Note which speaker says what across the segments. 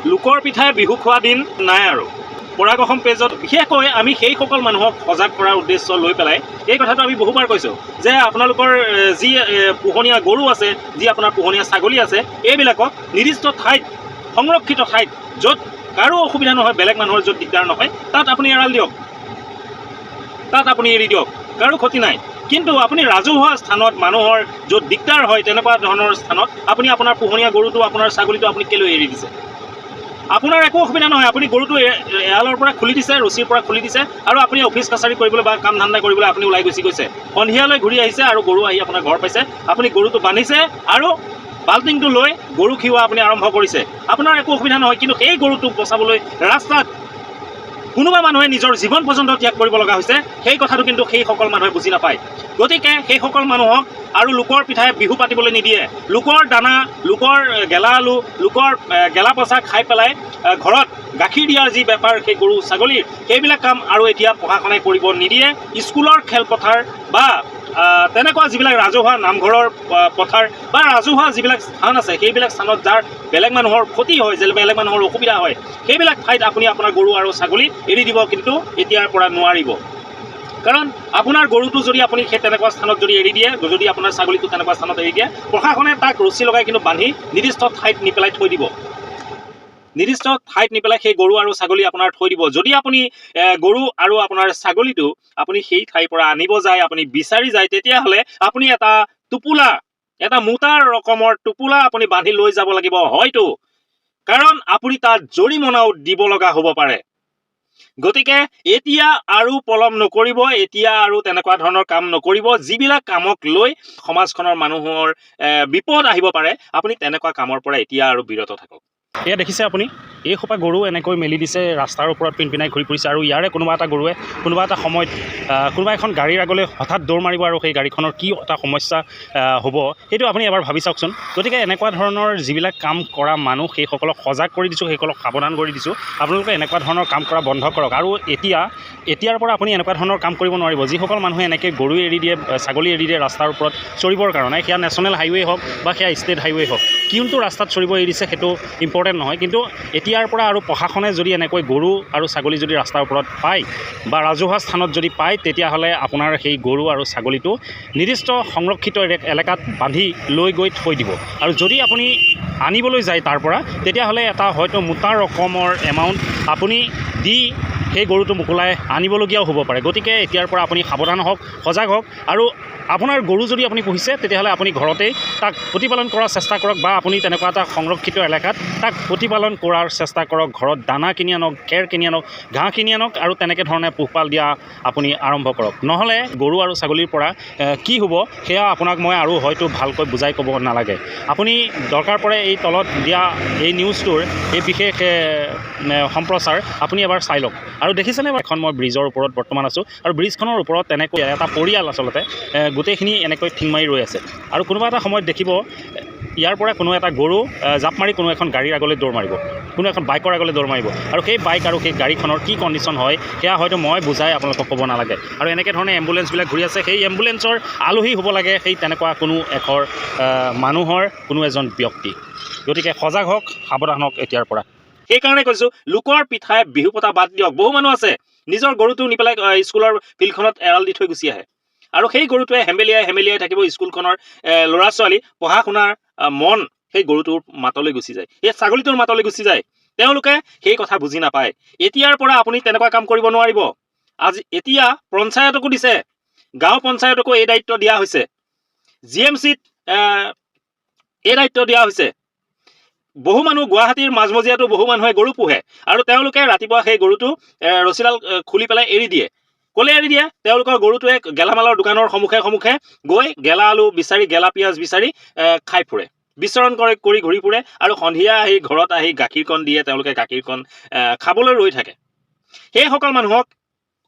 Speaker 1: লোকৰ পিঠাই বিহু খোৱা দিন নাই আৰু পৰাগ অসম পেজত বিশেষকৈ আমি সেইসকল মানুহক সজাগ কৰাৰ উদ্দেশ্য লৈ পেলাই এই কথাটো আমি বহুবাৰ কৈছোঁ যে আপোনালোকৰ যি পোহনীয়া গৰু আছে, যি আপোনাৰ পোহনীয়া ছাগলী আছে, এইবিলাকক নিৰ্দিষ্ট ঠাইত, সংৰক্ষিত ঠাইত, য'ত কাৰো অসুবিধা নহয়, বেলেগ মানুহৰ য'ত দিগদাৰ নহয়, তাত আপুনি এৰাল দিয়ক, তাত আপুনি এৰি দিয়ক, কাৰো ক্ষতি নাই। কিন্তু আপুনি ৰাজহুৱা স্থানত মানুহৰ য'ত দিগদাৰ হয় তেনেকুৱা ধৰণৰ স্থানত আপুনি আপোনাৰ পোহনীয়া গৰুটো, আপোনাৰ ছাগলীটো আপুনি কেলৈ এৰি দিছে? আপোনাৰ একো অসুবিধা নহয়, আপুনি গৰুটো এৰালৰ পৰা খুলি দিছে, ৰছীৰ পৰা খুলি দিছে, আৰু আপুনি অফিচ কাছাৰী কৰিবলৈ বা কাম ধান্দা কৰিবলৈ আপুনি ওলাই গুচি গৈছে, সন্ধিয়ালৈ ঘূৰি আহিছে আৰু গৰু আহি আপোনাৰ ঘৰ পাইছে, আপুনি গৰুটো বান্ধিছে আৰু বাল্টিংটো লৈ গৰু খিওৱা আপুনি আৰম্ভ কৰিছে, আপোনাৰ একো অসুবিধা নহয়। কিন্তু সেই গৰুটোক বচাবলৈ ৰাস্তাত কোনোবা মানুহে নিজৰ জীৱন পৰ্যন্ত ত্যাগ কৰিব লগা হৈছে, সেই কথাটো কিন্তু সেইসকল মানুহে বুজি নাপায়। গতিকে সেইসকল মানুহক আৰু লোকৰ পিঠাই বিহু পাতিবলৈ নিদিয়ে। লোকৰ দানা, লোকৰ গেলা আলু, লোকৰ গেলা পচা খাই পেলাই ঘৰত গাখীৰ দিয়াৰ যি বেপাৰ সেই গৰু ছাগলীৰ, সেইবিলাক কাম আৰু এতিয়া প্ৰশাসনে কৰিব নিদিয়ে। স্কুলৰ খেলপথাৰ বা তেনেকুৱা যিবিলাক ৰাজহুৱা নামঘৰৰ পথাৰ বা ৰাজহুৱা যিবিলাক স্থান আছে, সেইবিলাক স্থানত যাৰ বেলেগ মানুহৰ ক্ষতি হয়, যে বেলেগ মানুহৰ অসুবিধা হয়, সেইবিলাক ঠাইত আপুনি আপোনাৰ গৰু আৰু ছাগলী এৰি দিব কিন্তু এতিয়াৰ পৰা নোৱাৰিব। কাৰণ আপোনাৰ গৰুটো যদি আপুনি সেই তেনেকুৱা স্থানত যদি এৰি দিয়ে, যদি আপোনাৰ ছাগলীটো তেনেকুৱা স্থানত এৰি দিয়ে, প্ৰশাসনে তাক ৰছী লগাই কিন্তু বান্ধি নিৰ্দিষ্ট ঠাইত নি পেলাই থৈ দিব, নিৰ্দিষ্ট ঠাইত নি পেলাই সেই গৰু আৰু ছাগলী আপোনাৰ থৈ দিব। যদি আপুনি গৰু আৰু আপোনাৰ ছাগলীটো আপুনি সেই ঠাইৰ পৰা আনিব যায়, আপুনি বিচাৰি যায়, তেতিয়াহ'লে আপুনি এটা টোপোলা, এটা মোটা ৰকমৰ টোপোলা আপুনি বান্ধি লৈ যাব লাগিব হয়তো, কাৰণ আপুনি তাত জৰিমনাও দিব লগা হ'ব পাৰে। গতিকে এতিয়া আৰু পলম নকৰিব, এতিয়া আৰু তেনেকুৱা ধৰণৰ কাম নকৰিব। যিবিলাক কামক লৈ সমাজখনৰ মানুহৰ বিপদ আহিব পাৰে, আপুনি তেনেকুৱা কামৰ পৰা এতিয়া আৰু বিৰত থাকক। এয়া দেখিছে আপুনি, এইসোপা গৰু এনেকৈ মেলি দিছে, ৰাস্তাৰ ওপৰত পিনপিনাই ঘূৰি ফুৰিছে, আৰু ইয়াৰে কোনোবা এটা গৰুৱে কোনোবা এটা সময়ত কোনোবা এখন গাড়ীৰ আগলৈ হঠাৎ দৌৰ মাৰিব, আৰু সেই গাড়ীখনৰ কি এটা সমস্যা হ'ব সেইটো আপুনি এবাৰ ভাবি চাওকচোন। গতিকে এনেকুৱা ধৰণৰ যিবিলাক কাম কৰা মানুহ, সেইসকলক সজাগ কৰি দিছোঁ, সেইসকলক সাৱধান কৰি দিছোঁ, আপোনালোকে এনেকুৱা ধৰণৰ কাম কৰা বন্ধ কৰক। আৰু এতিয়াৰ পৰা আপুনি এনেকুৱা ধৰণৰ কাম কৰিব নোৱাৰিব। যিসকল মানুহে এনেকৈ গৰু এৰি দিয়ে, ছাগলী এৰি দিয়ে ৰাস্তাৰ ওপৰত চৰিবৰ কাৰণে, সেয়া নেশ্যনেল হাইৱে হওক বা সেয়া ষ্টেট হাইৱে হওক, কোনটো ৰাস্তাত চৰিব এৰি দিছে সেইটো ইম্পৰ্টেণ্ট নহয়। কিন্তু এতিয়াৰ পৰা আৰু প্ৰশাসনে যদি এনেকৈ গৰু আৰু ছাগলী যদি ৰাস্তাৰ ওপৰত পায় বা ৰাজহুৱা স্থানত যদি পায়, তেতিয়াহ'লে আপোনাৰ সেই গৰু আৰু ছাগলীটো নিৰ্দিষ্ট সংৰক্ষিত এলেকাত বান্ধি লৈ গৈ থৈ দিব। আৰু যদি আপুনি আনিবলৈ যায় তাৰ পৰা, তেতিয়াহ'লে এটা হয়তো মোটা ৰকমৰ এমাউণ্ট আপুনি দি সেই গৰুটো মোকলাই আনিবলগীয়াও হ'ব পাৰে। গতিকে এতিয়াৰ পৰা আপুনি সাৱধান হওক, সজাগ হওক, আৰু আপোনাৰ গৰু যদি আপুনি পুহিছে, তেতিয়াহ'লে আপুনি ঘৰতেই তাক প্ৰতিপালন কৰাৰ চেষ্টা কৰক, বা আপুনি তেনেকুৱা এটা সংৰক্ষিত এলেকাত তাক প্ৰতিপালন কৰাৰ চেষ্টা কৰক। ঘৰত দানা কিনি আনক, খেৰ কিনি আনক, ঘাঁহ কিনি আনক, আৰু তেনেকৈ ধৰণে পোহপাল দিয়া আপুনি আৰম্ভ কৰক। নহ'লে গৰু আৰু ছাগলীৰ পৰা কি হ'ব সেয়া আপোনাক মই আৰু হয়তো ভালকৈ বুজাই ক'ব নালাগে। আপুনি দৰকাৰ পৰে এই তলত দিয়া এই নিউজটোৰ এই বিশেষ সম্প্ৰচাৰ আপুনি এবাৰ চাই লওক। আৰু দেখিছেনে, এখন মই ব্ৰিজৰ ওপৰত বৰ্তমান আছোঁ, আৰু ব্ৰিজখনৰ ওপৰত তেনেকৈ এটা পৰিয়াল আচলতে গোটেইখিনি এনেকৈ ঠিং মাৰি ৰৈ আছে। আৰু কোনোবা এটা সময়ত দেখিব ইয়াৰ পৰা কোনো এটা গৰু জাপ মাৰি কোনো এখন গাড়ীৰ আগলৈ দৌৰ মাৰিব, কোনো এখন বাইকৰ আগলৈ দৌৰ মাৰিব, আৰু সেই বাইক আৰু সেই গাড়ীখনৰ কি কণ্ডিশ্যন হয় সেয়া হয়তো মই বুজাই আপোনালোকক ক'ব নালাগে। আৰু এনেকৈ ধৰণে এম্বুলেঞ্চবিলাক ঘূৰি আছে, সেই এম্বুলেঞ্চৰ আলহী হ'ব লাগে সেই তেনেকুৱা কোনো এঘৰ মানুহৰ কোনো এজন ব্যক্তি। গতিকে সজাগ হওক, সাৱধান হওক এতিয়াৰ পৰা। সেইকাৰণে কৈছোঁ, লোকৰ পিঠাই বিহু পতা বাদ দিয়ক। বহু মানুহ আছে নিজৰ গৰুটো নি পেলাই স্কুলৰ ফিল্ডখনত এৰাল দি থৈ গুচি আহে, আৰু সেই গৰুটোৱে হেমেলিয়াই থাকিব। স্কুলখনৰ ল'ৰা ছোৱালী পঢ়া শুনাৰ মন সেই গৰুটোৰ মাতলৈ গুচি যায়, সেই ছাগলীটোৰ মাতলৈ গুচি যায়। তেওঁলোকে সেই কথা বুজি নাপায়। এতিয়াৰ পৰা আপুনি তেনেকুৱা কাম কৰিব নোৱাৰিব। এতিয়া পঞ্চায়তকো দিছে, গাঁও পঞ্চায়তকো এই দায়িত্ব দিয়া হৈছে, GMCত এই দায়িত্ব দিয়া হৈছে। বহু মানুহ গুৱাহাটীৰ মাজমজিয়াতো বহু মানুহে গৰু পোহে, আৰু তেওঁলোকে ৰাতিপুৱা সেই গৰুটো ৰছীডাল খুলি পেলাই এৰি দিয়ে। ক'লে এৰি দিয়ে? তেওঁলোকৰ গৰুটোৱে গেলামালৰ দোকানৰ সন্মুখে গৈ গেলা আলু বিচাৰি, গেলা পিঁয়াজ বিচাৰি খাই ফুৰে, বিচৰণ কৰি ঘূৰি ফুৰে, আৰু সন্ধিয়া আহি ঘৰত আহি গাখীৰকণ দিয়ে, তেওঁলোকে গাখীৰকণ খাবলৈ ৰৈ থাকে। সেইসকল মানুহক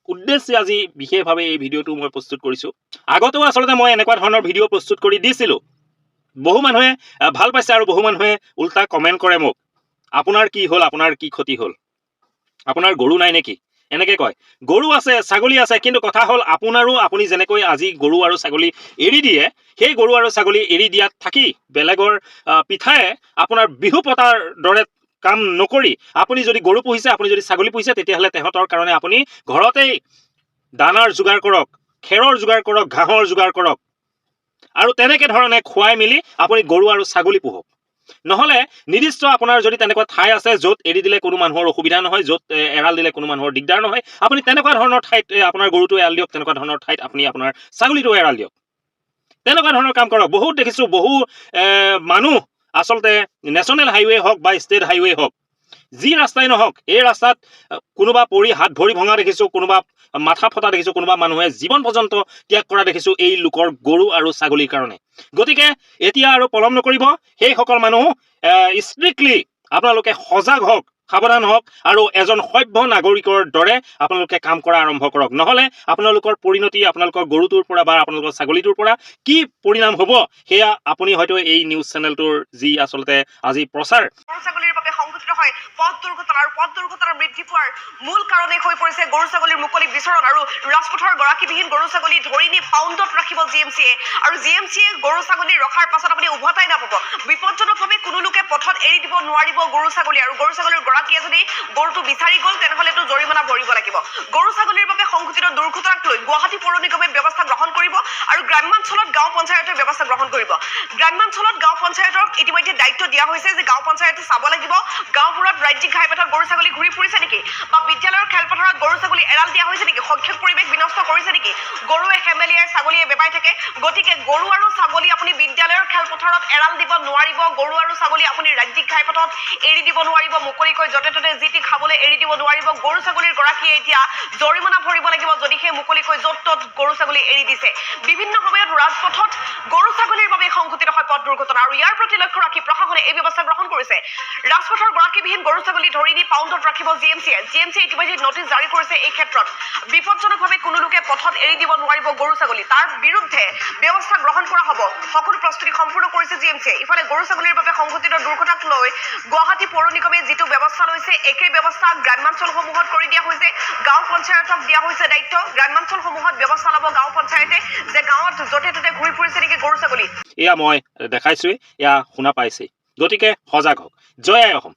Speaker 1: উদ্দেশ্যে আজি বিশেষভাৱে এই ভিডিঅ'টো মই প্ৰস্তুত কৰিছোঁ। আগতেও আচলতে মই এনেকুৱা ধৰণৰ ভিডিঅ' প্ৰস্তুত কৰি দিছিলোঁ। বহু মানুহে ভাল পাইছে, আৰু বহু মানুহে উল্টা কমেণ্ট কৰে মোক, আপোনাৰ কি হ'ল, আপোনাৰ কি ক্ষতি হ'ল, আপোনাৰ গৰু নাই নেকি, এনেকৈ কয়। গৰু আছে, ছাগলী আছে, কিন্তু কথা হ'ল আপুনি যেনেকৈ আজি গৰু আৰু ছাগলী এৰি দিয়ে, সেই গৰু আৰু ছাগলী এৰি দিয়াত থাকি বেলেগৰ পিঠায়ে আপোনাৰ বিহু পতাৰ দৰে কাম নকৰি আপুনি যদি গৰু পুহিছে, আপুনি যদি ছাগলী পুহিছে, তেতিয়াহ'লে তেহঁতৰ কাৰণে আপুনি ঘৰতেই দানাৰ যোগাৰ কৰক, খেৰৰ যোগাৰ কৰক, ঘাঁহৰ যোগাৰ কৰক, আৰু তেনেকৈ ধৰণে খুৱাই মেলি আপুনি গৰু আৰু ছাগলী পোহক। নহ'লে নিৰ্দিষ্ট আপোনাৰ যদি তেনেকুৱা ঠাই আছে য'ত এৰি দিলে কোনো মানুহৰ অসুবিধা নহয়, য'ত এৰাল দিলে কোনো মানুহৰ দিগদাৰ নহয়, আপুনি তেনেকুৱা ধৰণৰ ঠাইত আপোনাৰ গৰুটো এৰাল দিয়ক, তেনেকুৱা ধৰণৰ ঠাইত আপুনি আপোনাৰ ছাগলীটো এৰাল দিয়ক। তেনেকুৱা ধৰণৰ কাম কৰক। বহুত দেখিছোঁ, বহু মানুহ আচলতে নেশ্যনেল হাইৱে হওক বা ষ্টেট হাইৱে হওক, যি ৰাস্তাই নহওক, এই ৰাস্তাত কোনোবা পৰি হাত ভৰি ভঙা দেখিছোঁ, কোনোবা মাথা ফটা দেখিছোঁ, কোনোবা মানুহে জীৱন পৰ্যন্ত ত্যাগ কৰা দেখিছোঁ এই লোকৰ গৰু আৰু ছাগলীৰ কাৰণে। গতিকে এতিয়া আৰু পলম নকৰিব, সেইসকল মানুহ ষ্ট্ৰিক্টলি আপোনালোকে সজাগ হওক, সাৱধান হওক, আৰু এজন সভ্য নাগৰিকৰ দৰে আপোনালোকে কাম কৰা আৰম্ভ কৰক। নহ'লে আপোনালোকৰ পৰিণতি আপোনালোকৰ গৰুটোৰ পৰা বা আপোনালোকৰ ছাগলীটোৰ পৰা কি পৰিণাম হ'ব, সেয়া আপুনি হয়তো এই নিউজ চেনেলটোৰ যি আচলতে আজি প্ৰচাৰ,
Speaker 2: গৰু ছাগলীৰ বাবে সংঘটিত হয় পথ দুৰ্ঘটনা, আৰু পথ দুৰ্ঘটনাৰ বৃদ্ধি পোৱাৰ মূল কাৰণেই হৈ পৰিছে গৰু ছাগলীৰ মুকলি বিচৰণ। আৰু ৰাজপথৰ গৰাকীবিহীন গৰু ছাগলী ধৰি নি পাউণ্ডত ৰাখিব GMCয়ে, আৰু GMCয়ে গৰু ছাগলী ৰখাৰ পাছত আপুনি উভতাই নাপাব। বিপদজনকভাৱে কোনো লোকে পথত এৰি দিব নোৱাৰিব গৰু ছাগলী, আৰু গৰু ছাগলীৰ গৰাকীয়ে যদি গৰুটো বিচাৰি গ'ল তেনেহ'লেতো জৰিমনা ভৰিব লাগিব। গৰু ছাগলীৰ বাবে সংঘটিত দুৰ্ঘটনাক লৈ গুৱাহাটী পৌৰ নিগমে ব্যৱস্থা গ্ৰহণ কৰিব, আৰু গ্ৰাম্যাঞ্চলত গাঁও পঞ্চায়তে ব্যৱস্থা গ্ৰহণ কৰিব। গ্ৰাম্যাঞ্চলত গাঁও পঞ্চায়তক ইতিমধ্যে দায়িত্ব দিয়া হৈছে যে গাঁও পঞ্চায়তে চাব লাগিব গাঁওবোৰত ৰাজ্যিক ঘাইপথত গৰু ছাগলী ঘূৰি ফুৰিছে নেকি, বা বিদ্যালয়ৰ খেলপথাৰত গৰু ছাগলী এৰাল দিয়া হৈছে নেকি, শৈক্ষিক পৰিৱেশ বিনষ্ট কৰিছে নেকি, গৰুৱে হেমেলিয়াই ছাগলীয়ে বেবাই থাকে। গতিকে গৰু আৰু ছাগলী আপুনি বিদ্যালয়ৰ খেলপথাৰত এৰাল দিব নোৱাৰিব, গৰু আৰু ছাগলী আপুনি ৰাজ্যিক ঘাইপথত এৰি দিব নোৱাৰিব, মুকলিকৈ য'তে ত'তে যি টি খাবলৈ এৰি দিব নোৱাৰিব। গৰু ছাগলীৰ গৰাকীয়ে এতিয়া জৰিমনা ভৰিব লাগিব যদিহে মুকলিকৈ য'ত ত'ত গৰু ছাগলী এৰি দিছে। বিভিন্ন সময়ত ৰাজপথত গৰু ছাগলীৰ বাবে সংঘটিত হয় পথ দুৰ্ঘটনা, আৰু ইয়াৰ প্ৰতি লক্ষ্য ৰাখি প্ৰশাসনে এই ব্যৱস্থা গ্ৰহণ কৰিছে। ৰাজপথৰ গৰাকীবিহীন গৰু ছাগলী ধৰি নি পাউণ্ডত ৰাখিব GMCয়ে। GMCয়ে ইতিমধ্যে নটিচ জাৰি কৰিছে এই ক্ষেত্ৰত। বিপদজনকভাৱে কোনো লোকে পথত এৰি দিব নোৱাৰিব গৰু ছাগলী, তাৰ বিৰুদ্ধে ব্যৱস্থা গ্ৰহণ কৰা হ'ব। সকলো প্ৰস্তুতি সম্পূৰ্ণ কৰিছে GMCয়ে। ইফালে গৰু ছাগলীৰ বাবে সংঘটিত দুৰ্ঘটনাক লৈ গুৱাহাটী পৌৰ নিগমে যিটো ব্যৱস্থা লৈছে, একেই ব্যৱস্থা গ্ৰাম্যাঞ্চলসমূহত কৰি দিয়া হৈছে। গাঁও পঞ্চায়তক দিয়া হৈছে দায়িত্ব, গ্ৰাম্যাঞ্চলসমূহত ব্যৱস্থা ল'ব গাঁও পঞ্চায়তে যে গাঁৱত য'তে ত'তে ঘূৰি ফুৰিছে নেকি গৰু ছাগলী।
Speaker 1: এয়া মই দেখাইছোৱেই, এয়া শুনা পাইছেই। গতিকে সজাগ হওক। জয় আই অসম।